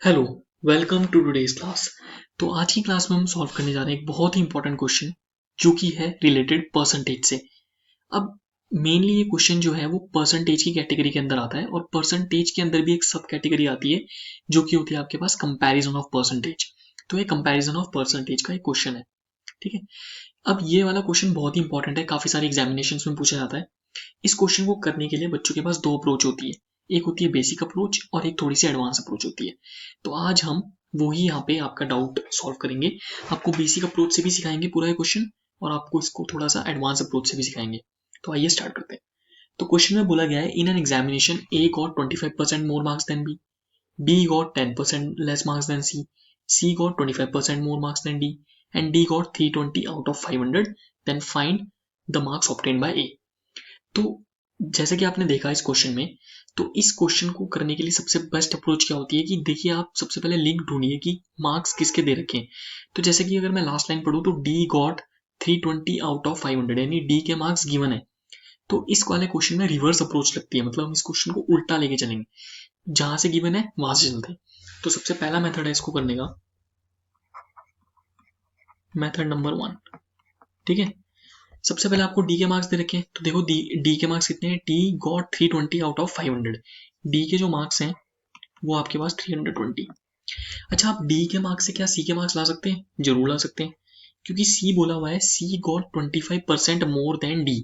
Hello, welcome to today's class. तो आज की क्लास में हम सॉल्व करने जा रहे हैं एक बहुत ही इंपॉर्टेंट क्वेश्चन जो कि है रिलेटेड परसेंटेज से। अब मेनली ये क्वेश्चन जो है वो परसेंटेज की कैटेगरी के अंदर आता है और परसेंटेज के अंदर भी एक सब कैटेगरी आती है जो कि होती है आपके पास कंपैरिजन ऑफ परसेंटेज। तो ये कंपैरिजन ऑफ परसेंटेज का एक क्वेश्चन है, ठीक है। अब ये वाला क्वेश्चन बहुत ही इंपॉर्टेंट है, काफी सारे एग्जामिनेशन में पूछा जाता है। इस क्वेश्चन को करने के लिए बच्चों के पास दो अप्रोच होती है, एक होती है बेसिक अप्रोच और एक थोड़ी सी एडवांस अप्रोच होती है। तो आज हम वही यहाँ पे आपका डाउट सॉल्व करेंगे। आपको बेसिक अप्रोच से भी सिखाएंगे पूरा क्वेश्चन और आपको इसको थोड़ा सा एडवांस अप्रोच से भी सिखाएंगे। तो आइए स्टार्ट करते हैं। तो क्वेश्चन में बोला गया है, in an examination A got 25% more marks than B got 10% less marks than C got 25% more marks than D and D got 320 out of 500, then find the marks obtained by A. तो जैसे कि आपने देखा इस question में, तो इस question को करने के लिए सबसे बेस्ट अप्रोच क्या होती है कि देखिए आप सबसे पहले लिंक ढूंढिए कि मार्क्स किसके दे रखे हैं। तो जैसे कि अगर मैं लास्ट लाइन पढ़ूं तो डी गॉट 320 आउट ऑफ 500 यानी डी के मार्क्स गिवन है। तो इस वाले क्वेश्चन में रिवर्स अप्रोच लगती है, मतलब हम इस क्वेश्चन को उल्टा लेके चलेंगे, जहां से गिवन है वहां से चलते हैं। तो सबसे पहला मेथड है इसको करने का, मेथड नंबर 1, ठीक है। सबसे पहले आपको डी के मार्क्स दे रखे हैं, तो देखो डी के मार्क्स कितने हैं, D got 320 out of 500। D के जो मार्क्स हैं वो आपके पास 320। अच्छा, आप डी के मार्क्स से क्या सी के मार्क्स ला सकते हैं? जरूर ला सकते हैं, क्योंकि सी बोला हुआ है सी गॉट 25% मोर देन डी।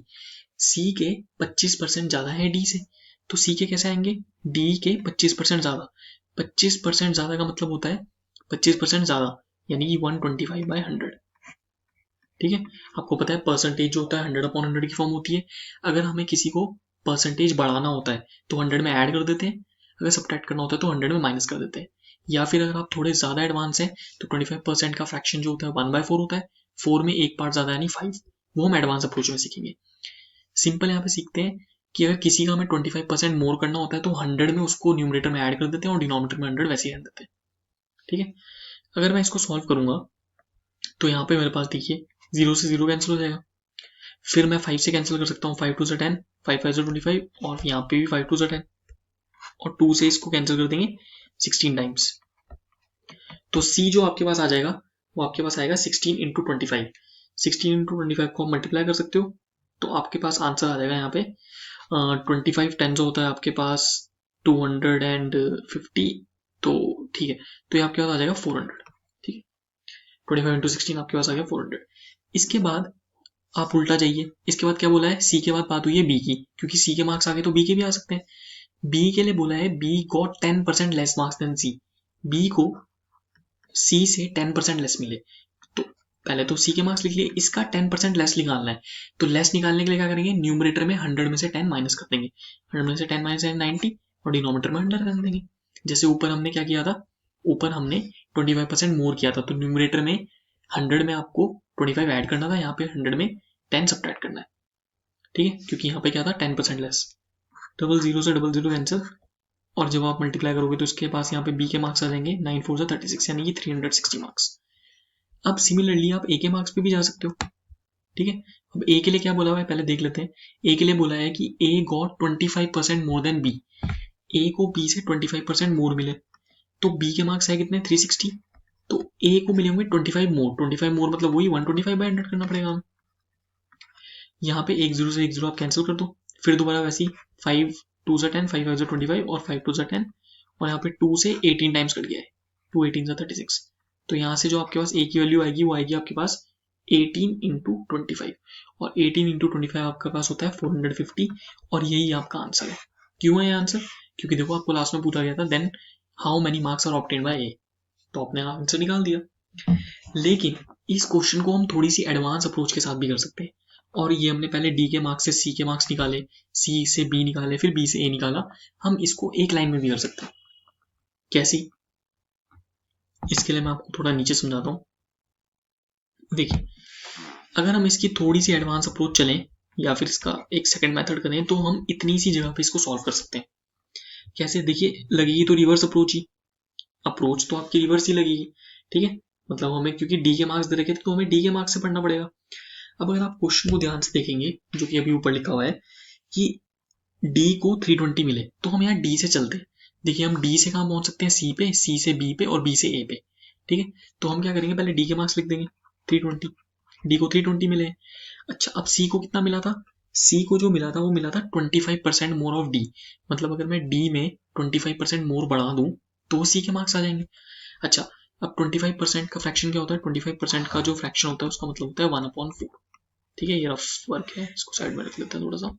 सी के 25% ज्यादा है डी से, तो सी के कैसे आएंगे? डी के 25% ज्यादा। 25% ज्यादा का मतलब होता है 25% ज्यादा, यानी कि 125/100, ठीक है। आपको पता है परसेंटेज जो होता है 100/100 की फॉर्म होती है। अगर हमें किसी को परसेंटेज बढ़ाना होता है तो 100 में ऐड कर देते हैं, अगर सब्ट्रैक्ट करना होता है तो 100 में माइनस कर देते हैं। या फिर अगर आप थोड़े ज्यादा एडवांस हैं तो 25% का फ्रैक्शन जो होता है 1/4 होता है, 4 में एक पार्ट ज्यादा यानी 5। वो हम एडवांस अप्रोच में सीखेंगे। सिंपल यहाँ पे सीखते हैं कि अगर किसी का हमें 25% मोर करना होता है तो 100 में उसको न्यूमरेटर में ऐड कर देते हैं और डिनोमिनेटर में 100 वैसे ही रख देते हैं, ठीक है। अगर मैं इसको सॉल्व करूंगा तो यहाँ पे मेरे पास देखिए 0 से 0 कैंसिल हो जाएगा, फिर मैं 5 से कैंसिल कर सकता हूँ, 5 2 से 10, 5 5 से 25 और यहाँ पे भी 5 2 से 10 और 2 से इसको कैंसिल कर देंगे 16 टाइम्स। तो C जो आपके पास आ जाएगा वो आपके पास आएगा 16 इंटू 25। 16 इंटू 25 को मल्टीप्लाई कर सकते हो तो आपके पास आंसर आ जाएगा यहाँ पे 25 10 जो होता है आपके पास 250, तो ठीक है। तो ये आपके पास आ जाएगा 400, ठीक है। 25 इंटू 16 आपके पास आ गया 400। इसके बाद आप उल्टा जाइए, इसके बाद क्या बोला है, सी के बाद बात हुई है बी की, क्योंकि सी के मार्क्स आगे तो बी के भी आ सकते हैं। बी के लिए बोला है B got 10% less marks than C. B को सी से 10% लेस मिले, तो पहले तो सी के मार्क्स लिख लिए, इसका 10% लेस निकालना है। तो लेस निकालने के लिए क्या करेंगे, न्यूमरेटर में 100 में से 10 माइनस कर देंगे, 100 में से 10 माइनस 90 और डिनोमिनेटर में 100 कर देंगे। जैसे ऊपर हमने क्या किया था, ऊपर हमने 25% मोर किया था, तो न्यूमरेटर में 100 में आपको 25 ऐड करना था, यहाँ पे 100 में 10 सब्ट्रैक्ट करना है, ठीक है, क्योंकि यहाँ पे क्या था 10% लेस। डबल जीरो से डबल जीरो कैंसिल, और जब आप मल्टीप्लाई करोगे तो इसके पास यहाँ पे बी के मार्क्स आ जाएंगे 9 4 से 36 यानी कि 360 मार्क्स। अब सिमिलरली आप ए के मार्क्स पे भी जा सकते हो, ठीक है। अब ए के लिए क्या बोला हुआ है पहले देख लेते हैं। ए के लिए बोला है कि ए गॉट 25% मोर देन बी। ए को बी से 25% मोर मिले, तो बी के मार्क्स है कितने 360, तो ए को मिले होंगे 25 मोर। 25 मोर मतलब वही 125/100 करना पड़ेगा हमें। यहाँ पे 1 0 से 1 0 आप कैंसिल कर दो, फिर दोबारा वैसे ही 5 2 से 10, 5 5 से 25 और 5 2 से 10, और यहाँ पे 2 से 18 टाइम्स कट गया है, 2 18 से 36। तो यहाँ से जो आपके पास ए की वैल्यू आएगी वो आएगी आपके पास 18 इंटू 25, और 18 इंटू 25 आपके पास होता है 450, और यही आपका आंसर है। क्यों है ये आंसर? क्योंकि देखो आपको लास्ट में पूछा गया था then how many marks are obtained by A, तो आपने आंसर निकाल दिया। लेकिन इस क्वेश्चन को हम थोड़ी सी एडवांस अप्रोच के साथ भी कर सकते हैं, और ये हमने पहले डी के मार्क्स से सी के मार्क्स निकाले, सी से बी निकाले, फिर बी से ए निकाला। हम इसको एक लाइन में भी कर सकते हैं। कैसी? इसके लिए मैं आपको थोड़ा नीचे समझाता हूं। देखिए, अगर हम इसकी थोड़ी सी एडवांस अप्रोच चलें या फिर इसका एक सेकंड मेथड करें तो हम इतनी सी जगह पे इसको सॉल्व कर सकते हैं। कैसे? देखिए, लगेगी तो रिवर्स अप्रोच ही, अप्रोच तो आपकी रिवर्स ही लगेगी, ठीक है। मतलब हमें क्योंकि डी के मार्क्स दे रखे थे तो हमें डी के मार्क्स से पढ़ना पड़ेगा। अब अगर आप क्वेश्चन को ध्यान से देखेंगे जो कि अभी ऊपर लिखा हुआ है कि डी को 320 मिले, तो हम यहाँ डी से चलते हैं। देखिए हम डी से कहाँ पहुंच सकते हैं, सी पे, सी से बी पे और बी से ए पे। ठीक है, तो हम क्या करेंगे, पहले डी के मार्क्स लिख देंगे 320, डी को 320 मिले। अच्छा, अब सी को कितना मिला था, सी को जो मिला था वो मिला था 25% मोर ऑफ डी। मतलब अगर मैं डी में 25% मोर बढ़ा दूं तो सी के मार्क्स आ जाएंगे। अच्छा, अब 25% का फ्रैक्शन क्या होता है, 25% का जो फ्रैक्शन होता है उसका मतलब होता है 1/4। ठीक है, ये रफ वर्क है, इसको साइड में रख लेते हैं थोड़ा सा।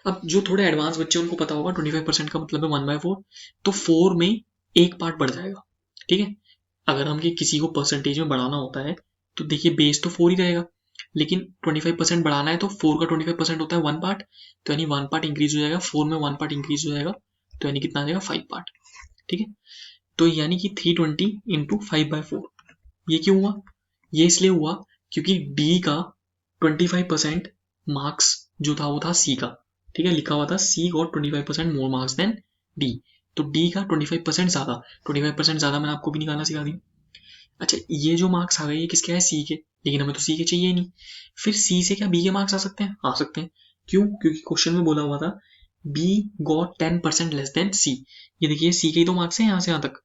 अब जो थोड़े एडवांस बच्चे उनको पता होगा 25% का मतलब है 1/4, तो 4 में एक पार्ट बढ़ जाएगा। ठीक है, अगर हम किसी को परसेंटेज में बढ़ाना होता है तो देखिए बेस तो 4 ही रहेगा, लेकिन 25% बढ़ाना है तो 4 का 25% होता है 1 पार्ट, तो यानी 1 पार्ट इंक्रीज हो जाएगा, 4 में 1 पार्ट इंक्रीज हो जाएगा, तो यानी कितना आ जाएगा 5 पार्ट। ठीक है, तो यानी कि 320 इंटू 5/4। ये क्यों हुआ, ये इसलिए हुआ क्योंकि डी का 25% मार्क्स जो था वो था सी का। ठीक है, लिखा हुआ था C got 25% more marks than D, तो डी का 25% ज्यादा, 25% ज्यादा मैंने आपको भी निकालना सिखा दी। अच्छा, ये जो मार्क्स आ गए ये किसके है, सी के, लेकिन हमें तो सी के चाहिए नहीं। फिर सी से क्या बी के मार्क्स आ सकते हैं, आ सकते हैं। क्यों, क्योंकि क्वेश्चन में बोला हुआ था बी गॉट 10% लेस देन सी। ये देखिए सी के ही तो मार्क्स है, यहाँ से यहाँ तक,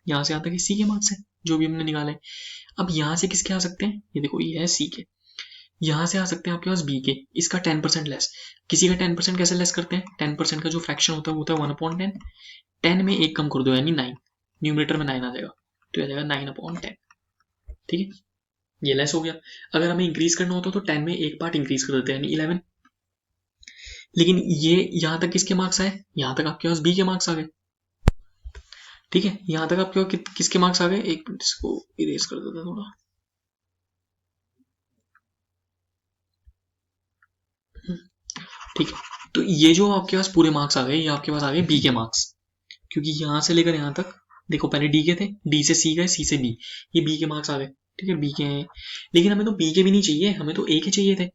यहाँ से यहाँ तक सी के मार्क्स है जो भी हमने निकाले। अब यहाँ से किसके आ सकते हैं, ये देखो ये है सी के, यहाँ से आ सकते हैं आपके पास बी के, इसका 10% लेस। किसी का 10% कैसे लेस करते हैं, 10% का जो फ्रैक्शन होता है वो होता है 1/10, 10 में एक कम कर दो यानी 9, न्यूमरेटर में 9 आ जाएगा, तो आ जाएगा 9/10। ठीक है, ये लेस हो गया। अगर हमें इंक्रीज करना होता तो 10 में एक पार्ट इंक्रीज कर देते हैं यानी 11, लेकिन ये यहां तक किसके मार्क्स आए, यहां तक आपके पास बी के मार्क्स आ गए। ठीक है, यहां तक आपके पास किसके मार्क्स आ गए, एक मिनट इसको इरेज कर देते हैं थोड़ा। ठीक है, तो ये जो आपके पास पूरे मार्क्स आ गए ये आपके पास आ गए बी के मार्क्स, क्योंकि यहां से लेकर यहां तक देखो पहले डी के थे, डी से सी गए, सी से बी, ये बी के मार्क्स आ गए। ठीक है, बी के हैं, लेकिन हमें तो बी के भी नहीं चाहिए, हमें तो ए के चाहिए थे।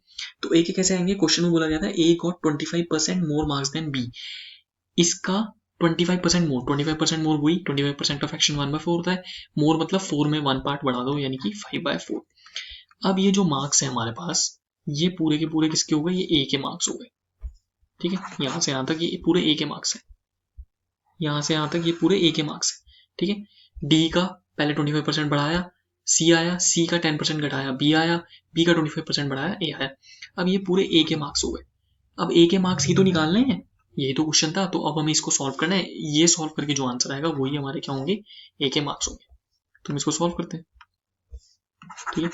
तो ए के कैसे आएंगे, क्वेश्चन में बोला गया था A got 25% more marks than B, इसका 25% मोर, 25% मोर हुई, 25% का फ्रैक्शन 1/4 होता है, मोर मतलब 4 में 1 पार्ट बढ़ा दो यानी कि 5/4। अब ये जो मार्क्स है हमारे पास ये पूरे के पूरे किसके हो गए, ये ए के मार्क्स हो गए। ठीक है, यहां से यहां तक ये पूरे ए के मार्क्स है, यहां से यहां तक ये पूरे ए के मार्क्स है। ठीक है, डी का पहले 25% बढ़ाया, सी आया, सी का 10% घटाया, बी आया, बी का 25% बढ़ाया, ए आया। अब ये पूरे ए के मार्क्स हो गए। अब ए के मार्क्स ही तो निकालने हैं, यही तो क्वेश्चन था, तो अब हमें इसको सॉल्व करना है। ये सॉल्व करके जो आंसर आएगा वही हमारे क्या होंगे, ए के मार्क्स होंगे। तो हम इसको सॉल्व करते हैं। ठीक है,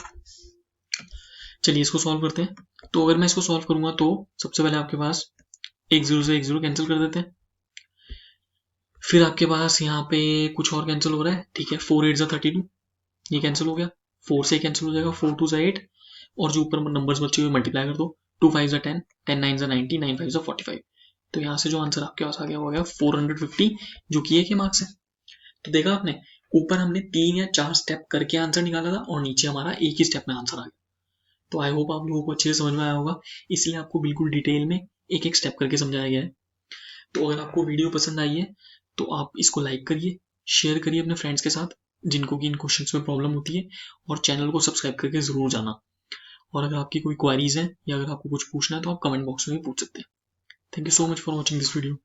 चलिए इसको सॉल्व करते हैं। तो अगर मैं इसको सॉल्व करूंगा तो सबसे पहले आपके पास एक जीरो से एक जीरो कैंसिल कर देते हैं, फिर आपके पास यहाँ पे कुछ और कैंसिल हो रहा है। ठीक है, 4 8 32, ये कैंसिल हो गया, 4 से कैंसिल हो जाएगा, 4 2 8, और जो ऊपर नंबर्स बचे हुए मल्टीप्लाई कर दो, 2 5 10, 10 9 90, 9 5 45। तो यहाँ से जो आंसर आपके पास आ गया वो आ गया 450, जो कि ए के मार्क्स है। तो देखा आपने, ऊपर हमने 3 या 4 स्टेप करके आंसर निकाला था और नीचे हमारा एक ही स्टेप में आंसर आ गया। तो आई होप आप लोगों को अच्छे से समझ में आया होगा, इसलिए आपको बिल्कुल डिटेल में एक एक स्टेप करके समझाया गया है। तो अगर आपको वीडियो पसंद आई है तो आप इसको लाइक करिए, शेयर करिए अपने फ्रेंड्स के साथ जिनको कि इन क्वेश्चंस में प्रॉब्लम होती है, और चैनल को सब्सक्राइब करके जरूर जाना। और अगर आपकी कोई क्वेरीज हैं या अगर आपको कुछ पूछना है तो आप कमेंट बॉक्स में भी पूछ सकते हैं। Thank you so much for watching this video.